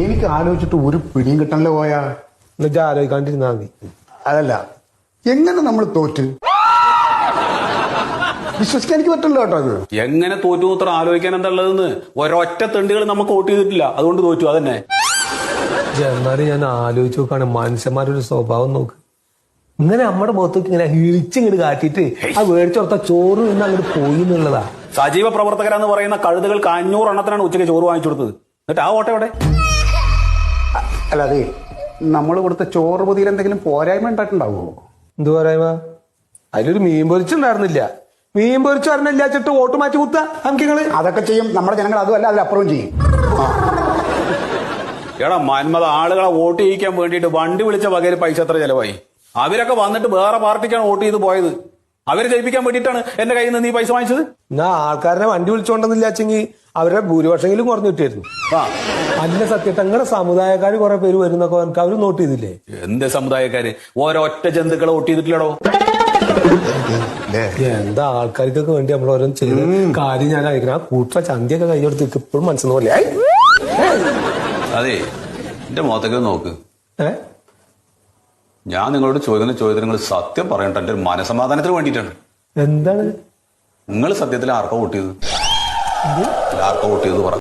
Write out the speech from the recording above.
എനിക്ക് ആലോചിച്ചിട്ട് ഒരു പിടിയും കിട്ടണല്ലോ പോയാ. എന്നുവെച്ചാൽ ആലോചിക്കാണ്ടിരുന്നാ മതി. അതല്ല, എങ്ങനെ നമ്മൾ തോറ്റ് വിശ്വസിക്കാൻ എനിക്ക് പറ്റില്ല കേട്ടോ. അത് എങ്ങനെ തോറ്റു ഇത്ര ആലോചിക്കാൻ എന്താ ഉള്ളതെന്ന് ഒരൊറ്റ തെണ്ടുകൾ നമുക്ക് വോട്ട് ചെയ്തിട്ടില്ല, അതുകൊണ്ട് തോറ്റു. അതന്നെ. എന്നാലും ഞാൻ ആലോചിച്ച് നോക്കാണ്, മനുഷ്യന്മാരുടെ സ്വഭാവം നോക്ക്. ഇങ്ങനെ നമ്മുടെ മുഖത്തേക്ക് ഇങ്ങനെ ഇളിച്ചിങ്ങോട്ട് കാട്ടിട്ട് ആ മേടിച്ചോർത്ത ചോറ് നിന്ന് അങ്ങോട്ട് പോയി എന്നുള്ളതാ. സജീവ പ്രവർത്തകരാന്ന് പറയുന്ന കഴുതുകൾക്ക് 500 എണ്ണത്തിനാണ് ഉച്ചയ്ക്ക് ചോറ് വാങ്ങിച്ചു കൊടുത്തത്. എന്നിട്ട് ആ വോട്ട് എവിടെ? അല്ല, അതെ, നമ്മൾ കൊടുത്ത ചോറ് പൊതിയിൽ എന്തെങ്കിലും പോരായ്മ ഉണ്ടായിട്ടുണ്ടാവുമോ? എന്ത് പോരായ്മ? അതിലൊരു മീൻ പൊരിച്ചുണ്ടായിരുന്നില്ല. മീൻ പൊരിച്ചു പറഞ്ഞില്ല ചിട്ട് വോട്ട് മാറ്റി കുത്താ നമുക്കിങ്ങള്. അതൊക്കെ ചെയ്യും നമ്മുടെ ജനങ്ങൾ, അതുമല്ല അതിലപ്പുറവും ചെയ്യും. എടാ മന്മത, ആളുകളെ വോട്ട് ചെയ്യിക്കാൻ വേണ്ടിയിട്ട് വണ്ടി വിളിച്ച വകയിൽ പൈസ എത്ര ചെലവായി? അവരൊക്കെ വന്നിട്ട് വേറെ പാർട്ടിക്കാണ് വോട്ട് ചെയ്ത് പോയത്. അവരെ ജയിപ്പിക്കാൻ വേണ്ടിയിട്ടാണ് എന്റെ കയ്യിൽ നിന്ന് നീ പൈസ വാങ്ങിച്ചത്. എന്നാ ആൾക്കാരെ വണ്ടി വിളിച്ചോണ്ടെന്നില്ലാച്ചെങ്കിൽ അവരുടെ ഭൂരിപക്ഷമെങ്കിലും കുറഞ്ഞു കിട്ടിയായിരുന്നു. അല്ല സത്യം, തങ്ങളുടെ സമുദായക്കാർ കുറെ പേര് വരുന്നൊക്കെ അവർ നോട്ട് ചെയ്തില്ലേ? എന്ത് സമുദായക്കാര്? ഓരോറ്റ ജന്തുക്കളെ വോട്ട് ചെയ്തിട്ടില്ലടോ. എന്താ ആൾക്കാർക്കൊക്കെ വേണ്ടി നമ്മൾ ഓരോ ചെയ്ത കാര്യം ഞാൻ കഴിക്കണം. ആ കൂട്ട ചന്തിയൊക്കെ കഴിഞ്ഞെടുത്ത് ഇപ്പോഴും മനസ്സിന് പോലെ. അതെ, എന്റെ മുഖത്തേക്ക് നോക്ക്. ഞാൻ നിങ്ങളോട് ചോദിക്കുന്ന ചോദ്യത്തിന് നിങ്ങൾ സത്യം പറയണ്ട. എന്റെ ഒരു മനസമാധാനത്തിന് വേണ്ടിയിട്ടാണ്. എന്താണ് നിങ്ങൾ സത്യത്തിൽ ആർക്കാ വോട്ട് ചെയ്തത്? ആർക്കാ വോട്ട് ചെയ്തത് പറ.